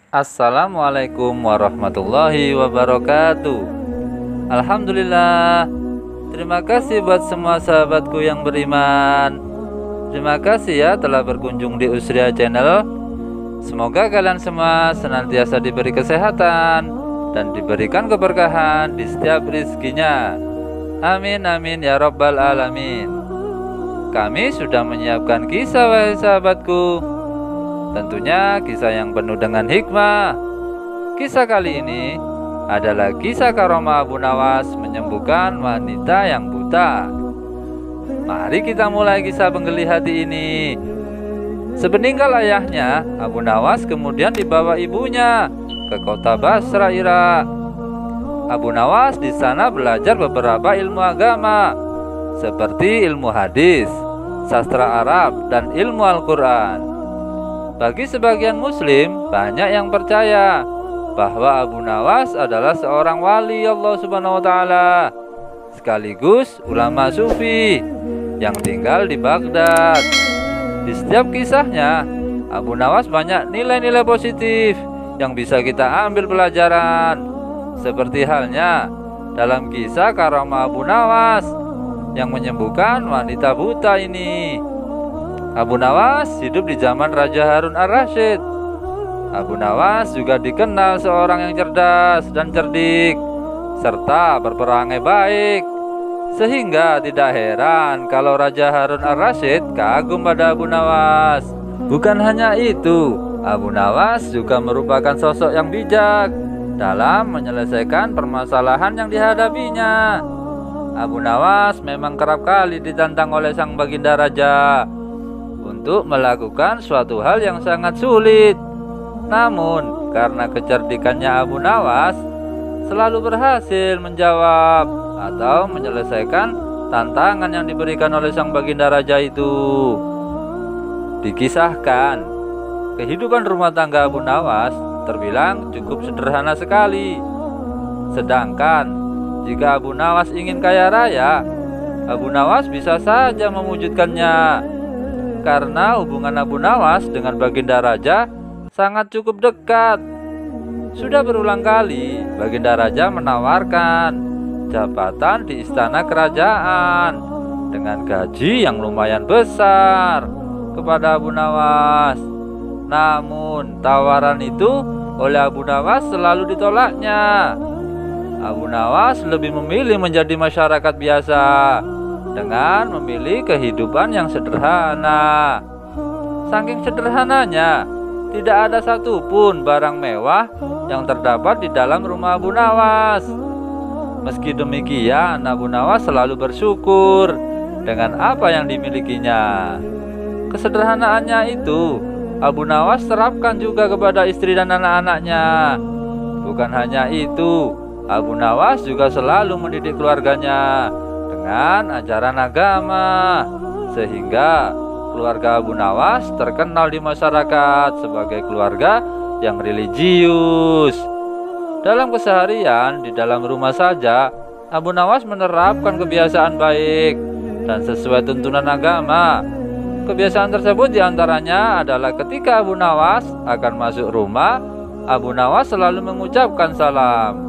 Assalamualaikum warahmatullahi wabarakatuh. Alhamdulillah. Terima kasih buat semua sahabatku yang beriman. Terima kasih ya telah berkunjung di Usria Channel. Semoga kalian semua senantiasa diberi kesehatan dan diberikan keberkahan di setiap rizkinya. Amin amin ya rabbal alamin. Kami sudah menyiapkan kisah, wahai sahabatku. Tentunya kisah yang penuh dengan hikmah. Kisah kali ini adalah kisah karomah Abu Nawas menyembuhkan wanita yang buta. Mari kita mulai kisah penggeli hati ini. Sepeninggal ayahnya, Abu Nawas kemudian dibawa ibunya ke kota Basra, Irak. Abu Nawas di sana belajar beberapa ilmu agama seperti ilmu hadis, sastra Arab, dan ilmu Al-Quran. Bagi sebagian muslim, banyak yang percaya bahwa Abu Nawas adalah seorang wali Allah Subhanahu wa taala, sekaligus ulama sufi yang tinggal di Baghdad. Di setiap kisahnya, Abu Nawas banyak nilai-nilai positif yang bisa kita ambil pelajaran. Seperti halnya dalam kisah karomah Abu Nawas yang menyembuhkan wanita buta ini. Abu Nawas hidup di zaman Raja Harun ar-Rasyid. Abu Nawas juga dikenal seorang yang cerdas dan cerdik, serta berperangai baik. Sehingga tidak heran kalau Raja Harun ar-Rasyid kagum pada Abu Nawas. Bukan hanya itu, Abu Nawas juga merupakan sosok yang bijak dalam menyelesaikan permasalahan yang dihadapinya. Abu Nawas memang kerap kali ditantang oleh sang baginda raja untuk melakukan suatu hal yang sangat sulit. Namun karena kecerdikannya Abu Nawas selalu berhasil menjawab atau menyelesaikan tantangan yang diberikan oleh sang baginda raja itu. Dikisahkan, kehidupan rumah tangga Abu Nawas terbilang cukup sederhana sekali. Sedangkan jika Abu Nawas ingin kaya raya, Abu Nawas bisa saja mewujudkannya. Karena hubungan Abu Nawas dengan baginda raja sangat cukup dekat. Sudah berulang kali baginda raja menawarkan jabatan di istana kerajaan dengan gaji yang lumayan besar kepada Abu Nawas. Namun tawaran itu oleh Abu Nawas selalu ditolaknya. Abu Nawas lebih memilih menjadi masyarakat biasa dengan memilih kehidupan yang sederhana. Saking sederhananya, tidak ada satupun barang mewah yang terdapat di dalam rumah Abu Nawas. Meski demikian, Abu Nawas selalu bersyukur dengan apa yang dimilikinya. Kesederhanaannya itu Abu Nawas terapkan juga kepada istri dan anak-anaknya. Bukan hanya itu, Abu Nawas juga selalu mendidik keluarganya dengan ajaran agama, sehingga keluarga Abu Nawas terkenal di masyarakat sebagai keluarga yang religius. Dalam keseharian di dalam rumah saja, Abu Nawas menerapkan kebiasaan baik dan sesuai tuntunan agama. Kebiasaan tersebut diantaranya adalah ketika Abu Nawas akan masuk rumah, Abu Nawas selalu mengucapkan salam.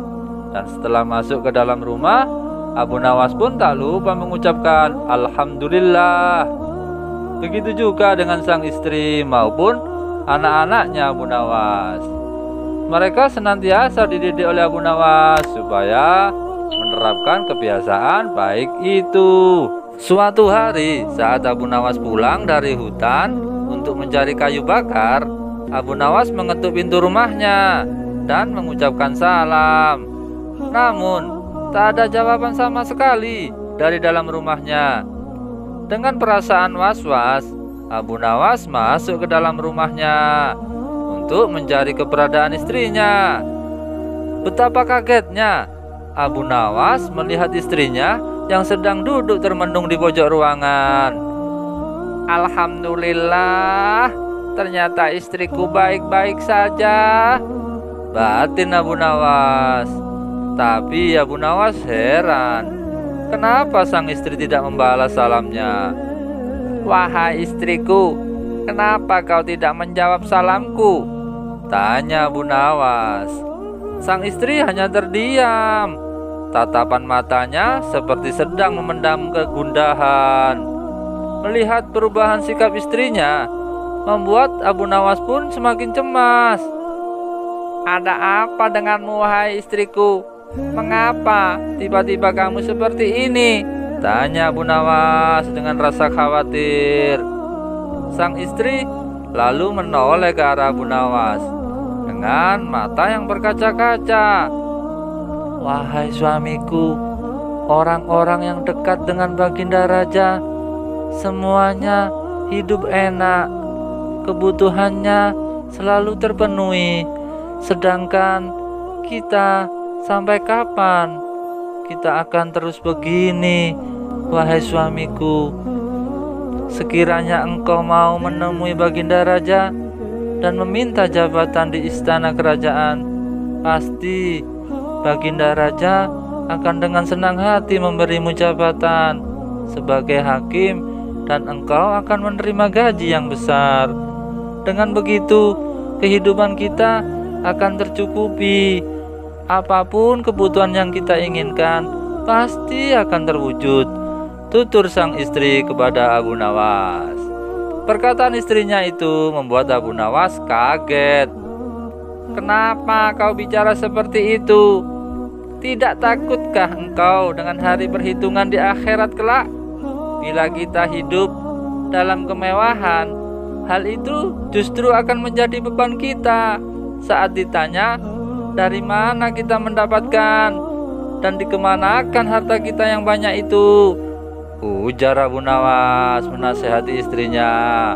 Dan setelah masuk ke dalam rumah, Abu Nawas pun tak lupa mengucapkan Alhamdulillah. Begitu juga dengan sang istri maupun anak-anaknya Abu Nawas. Mereka senantiasa dididik oleh Abu Nawas supaya menerapkan kebiasaan baik itu. Suatu hari saat Abu Nawas pulang dari hutan untuk mencari kayu bakar, Abu Nawas mengetuk pintu rumahnya dan mengucapkan salam. Namun tak ada jawaban sama sekali dari dalam rumahnya. Dengan perasaan was-was, Abu Nawas masuk ke dalam rumahnya untuk mencari keberadaan istrinya. Betapa kagetnya Abu Nawas melihat istrinya yang sedang duduk termenung di pojok ruangan. Alhamdulillah, ternyata istriku baik-baik saja, batin Abu Nawas. Tapi Abu Nawas heran, kenapa sang istri tidak membalas salamnya. Wahai istriku, kenapa kau tidak menjawab salamku? tanya Abu Nawas. Sang istri hanya terdiam. Tatapan matanya seperti sedang memendam kegundahan. Melihat perubahan sikap istrinya, membuat Abu Nawas pun semakin cemas. Ada apa denganmu, wahai istriku? Mengapa tiba-tiba kamu seperti ini? Tanya Abu Nawas dengan rasa khawatir. Sang istri lalu menoleh ke arah Abu Nawas dengan mata yang berkaca-kaca. Wahai suamiku, orang-orang yang dekat dengan Baginda Raja semuanya hidup enak, kebutuhannya selalu terpenuhi. Sedangkan kita, sampai kapan kita akan terus begini, wahai suamiku? Sekiranya engkau mau menemui Baginda Raja dan meminta jabatan di istana kerajaan, pasti Baginda Raja akan dengan senang hati memberimu jabatan sebagai hakim, dan engkau akan menerima gaji yang besar. Dengan begitu, kehidupan kita akan tercukupi. Apapun kebutuhan yang kita inginkan pasti akan terwujud, tutur sang istri kepada Abu Nawas. Perkataan istrinya itu membuat Abu Nawas kaget. Kenapa kau bicara seperti itu? Tidak takutkah engkau dengan hari perhitungan di akhirat kelak? Bila kita hidup dalam kemewahan, hal itu justru akan menjadi beban kita saat ditanya dari mana kita mendapatkan dan dikemanakan harta kita yang banyak itu, ujar Abu Nawas menasihati istrinya.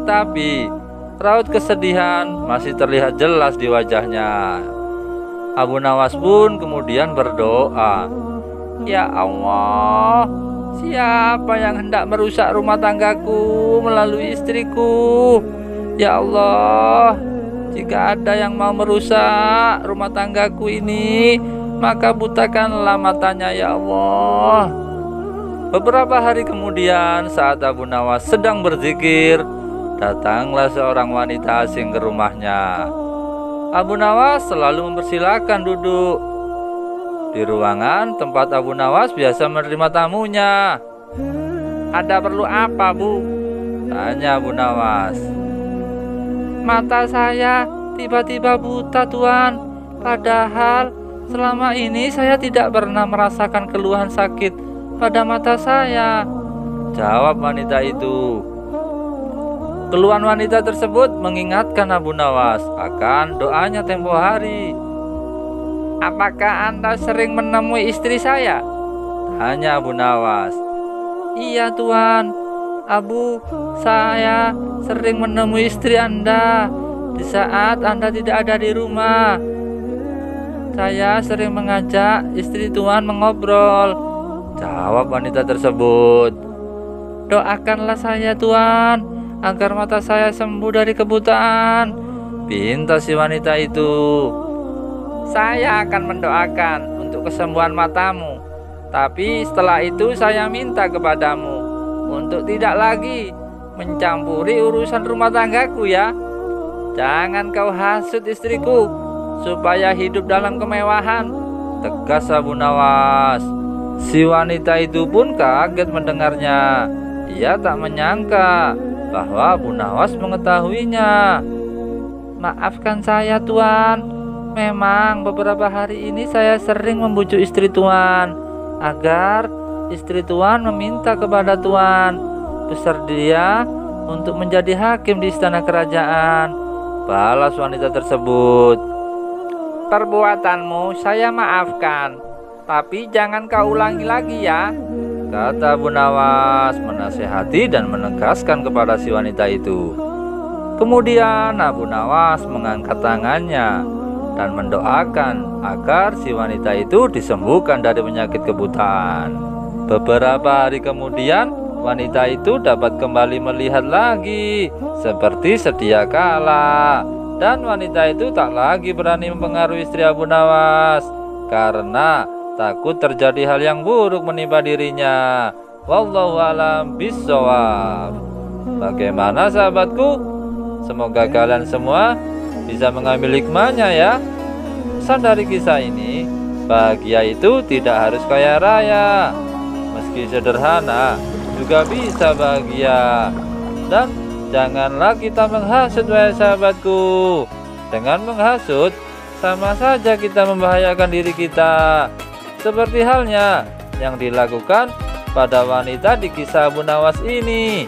Tapi raut kesedihan masih terlihat jelas di wajahnya. Abu Nawas pun kemudian berdoa, Ya Allah, siapa yang hendak merusak rumah tanggaku melalui istriku? Ya Allah, jika ada yang mau merusak rumah tanggaku ini, maka butakanlah matanya, ya Allah. Beberapa hari kemudian, saat Abu Nawas sedang berzikir, datanglah seorang wanita asing ke rumahnya. Abu Nawas selalu mempersilahkan duduk di ruangan tempat Abu Nawas biasa menerima tamunya. Ada perlu apa, Bu? Tanya Abu Nawas. Mata saya tiba-tiba buta, Tuan. Padahal selama ini saya tidak pernah merasakan keluhan sakit pada mata saya, jawab wanita itu. Keluhan wanita tersebut mengingatkan Abu Nawas akan doanya tempo hari. Apakah Anda sering menemui istri saya? Tanya Abu Nawas. Iya, Tuan. Abu, saya sering menemui istri Anda di saat Anda tidak ada di rumah. Saya sering mengajak istri Tuan mengobrol, jawab wanita tersebut. Doakanlah saya, Tuan, agar mata saya sembuh dari kebutaan, pinta si wanita itu. Saya akan mendoakan untuk kesembuhan matamu, tapi setelah itu saya minta kepadamu untuk tidak lagi mencampuri urusan rumah tanggaku, ya. Jangan kau hasut istriku supaya hidup dalam kemewahan, tegas Abu Nawas. Si wanita itu pun kaget mendengarnya. Ia tak menyangka bahwa Abu Nawas mengetahuinya. Maafkan saya, Tuan. Memang beberapa hari ini saya sering membujuk istri Tuan agar istri Tuan meminta kepada Tuan bersedia untuk menjadi hakim di istana kerajaan, balas wanita tersebut. Perbuatanmu saya maafkan, tapi jangan kau ulangi lagi, ya, kata Abu Nawas menasihati dan menegaskan kepada si wanita itu. Kemudian Abu Nawas mengangkat tangannya dan mendoakan agar si wanita itu disembuhkan dari penyakit kebutaan. Beberapa hari kemudian, wanita itu dapat kembali melihat lagi seperti sedia kala, dan wanita itu tak lagi berani mempengaruhi istri Abu Nawas karena takut terjadi hal yang buruk menimpa dirinya. Wallahu a'lam bishawab. Bagaimana sahabatku? Semoga kalian semua bisa mengambil hikmahnya ya. Pesan dari kisah ini, bahagia itu tidak harus kaya raya. Meski sederhana juga bisa bahagia. Dan janganlah kita menghasut wahai sahabatku. Dengan menghasut sama saja kita membahayakan diri kita. Seperti halnya yang dilakukan pada wanita di kisah Abu Nawas ini,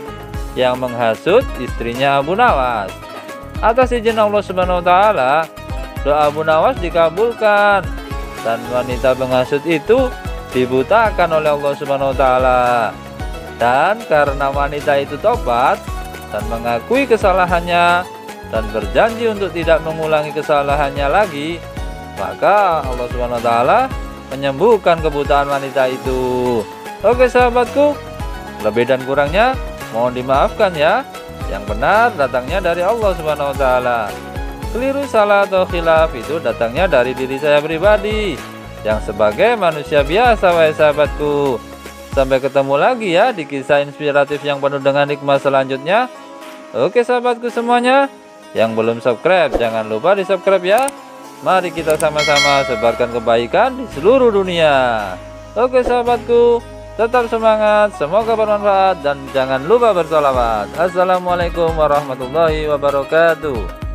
yang menghasut istrinya Abu Nawas. Atas izin Allah Subhanahu wa taala, doa Abu Nawas dikabulkan dan wanita penghasut itu dibutakan oleh Allah Subhanahu wa taala. Dan karena wanita itu tobat dan mengakui kesalahannya dan berjanji untuk tidak mengulangi kesalahannya lagi, maka Allah Subhanahu wa taala menyembuhkan kebutaan wanita itu. Oke sahabatku, lebih dan kurangnya mohon dimaafkan ya. Yang benar datangnya dari Allah Subhanahu wa taala. Keliru, salah atau khilaf itu datangnya dari diri saya pribadi yang sebagai manusia biasa wahai sahabatku. Sampai ketemu lagi ya di kisah inspiratif yang penuh dengan hikmah selanjutnya. Oke sahabatku semuanya, yang belum subscribe jangan lupa di subscribe ya. Mari kita sama-sama sebarkan kebaikan di seluruh dunia. Oke sahabatku, tetap semangat, semoga bermanfaat dan jangan lupa bersolawat. Assalamualaikum warahmatullahi wabarakatuh.